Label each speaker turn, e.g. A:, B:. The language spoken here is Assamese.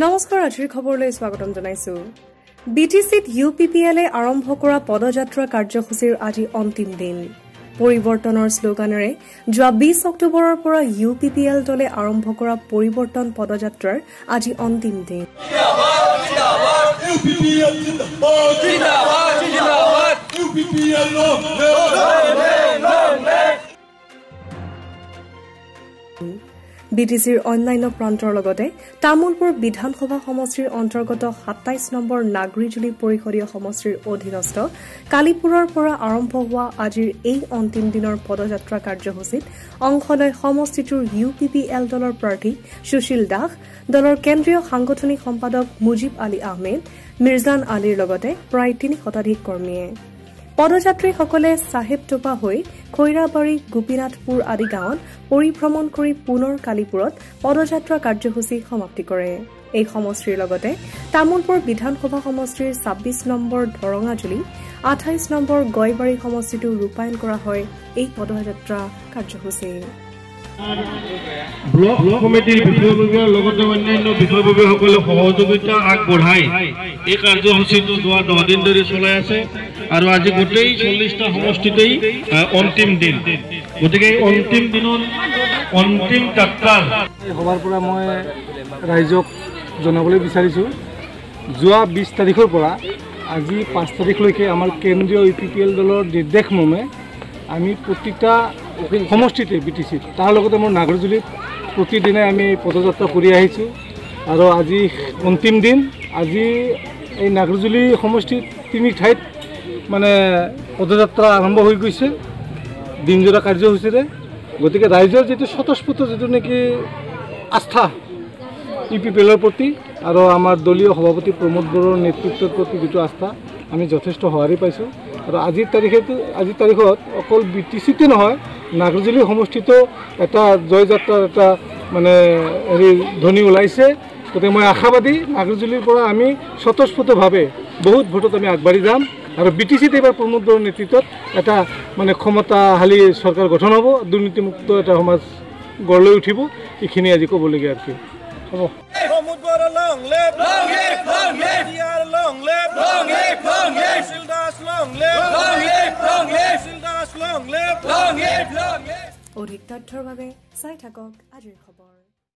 A: নমস্কাৰ আজিৰ খবৰলৈ স্বাগতম জনাইছো। বিটিচিত ইউপিপিএলে আৰম্ভ কৰা পদযাত্ৰা কাৰ্যসূচীৰ আজি অন্তিম দিন। পৰিৱৰ্তনৰ শ্লোগানেৰে যোৱা 20 অক্টোবৰৰ পৰা ইউপিপিএল দলে আৰম্ভ কৰা পৰিৱৰ্তন পদযাত্ৰাৰ আজি অন্তিম দিন। বিটিচিৰ অন্যান্য প্ৰান্তৰ লগতে তামুলপুৰ বিধানসভা সমষ্টিৰ অন্তৰ্গত 27 নম্বৰ নাগৰিজুলি পৰিষদীয় সমষ্টিৰ অধীনস্থ কালিপুৰৰ পৰা আৰম্ভ হোৱা আজিৰ এই অন্তিম দিনৰ পদযাত্ৰা কাৰ্যসূচীত অংশ লয় সমষ্টিটোৰ ইউপিপিএল দলৰ প্ৰাৰ্থী সুশীল দাস, দলৰ কেন্দ্ৰীয় সাংগঠনিক সম্পাদক মুজিব আলী আহমেদ, মিৰ্জান আলীৰ লগতে প্ৰায় 3 শতাধিক কৰ্মীয়ে। পদযাত্ৰীসকলে চাহেবটোপা হৈ খৈৰাবাৰী, গোপীনাথপুৰ আদি গাঁৱত পৰিভ্ৰমণ কৰি পুনৰ কালিপুৰত পদযাত্ৰা কাৰ্যসূচী সমাপ্তি কৰে। এই সমষ্টিৰ লগতে তামুলপুৰ বিধানসভা সমষ্টিৰ 26 নম্বৰ ধৰঙাজুলি, 28 নম্বৰ গয়বাৰী সমষ্টিটো ৰূপায়ণ কৰা হয় এই পদযাত্ৰা কাৰ্যসূচী।
B: ব্লক কমিটিৰ বিষয়ববীয়াৰ লগতে অন্যান্য বিষয়ববীয়াসকলে সহযোগিতা আগবঢ়াই এই কাৰ্যসূচীটো যোৱা 10 দিন ধৰি চলাই আছে আৰু আজি গোটেই 40টা সমষ্টিতেই অন্তিম দিন। গতিকে এই অন্তিম দিনত অন্তিম যাত্ৰাৰ
C: সভাৰ পৰা মই ৰাইজক জনাবলৈ বিচাৰিছোঁ, যোৱা 20 তাৰিখৰ পৰা আজি 5 তাৰিখলৈকে আমাৰ কেন্দ্ৰীয় ইউপিপিএল দলৰ নিৰ্দেশ মৰ্মে আমি প্ৰতিটা সমষ্টিতে বিটিচিত তাৰ লগতে মোৰ নাগৰজুলিত প্ৰতিদিনে আমি পদযাত্ৰা কৰি আহিছোঁ আৰু আজি অন্তিম দিন। আজি এই নাগৰজুলি সমষ্টিত 3 ঠাইত মানে পদযাত্ৰা আৰম্ভ হৈ গৈছে দিনজোৰা কাৰ্যসূচীৰে। গতিকে ৰাইজৰ যিটো স্বতঃস্ফূৰ্ত যিটো নেকি আস্থা ইউপিপিএলৰ প্ৰতি আৰু আমাৰ দলীয় সভাপতি প্ৰমোদ বড়োৰ নেতৃত্বৰ প্ৰতি যিটো আস্থা আমি যথেষ্ট সঁহাৰি পাইছোঁ। আৰু আজিৰ তাৰিখত অকল বিটিচিতে নহয়, নাগৰজুলি সমষ্টিতো এটা জয়যাত্ৰাৰ এটা মানে ধ্বনি ওলাইছে। গতিকে মই আশাবাদী নাগৰজুলিৰ পৰা আমি স্বতঃস্ফূৰ্তভাৱে বহুত ভোটত আমি আগবাঢ়ি যাম আৰু বিটিচিত এইবাৰ প্ৰমোদ বড়োৰ নেতৃত্বত এটা মানে ক্ষমতাশালী চৰকাৰ গঠন হ'ব, দুৰ্নীতিমুক্ত এটা সমাজ গঢ় লৈ উঠিব। এইখিনি আজি ক'বলগীয়া আৰু কি হ'ব।
D: Promote Boro long live, long live, long live. Long live, long live, long live. Sildas long live, long live, long live. Sildas long live, long live, long live.
A: অধিক তথ্যৰ বাবে চাই থাকক আজিৰ খবৰ।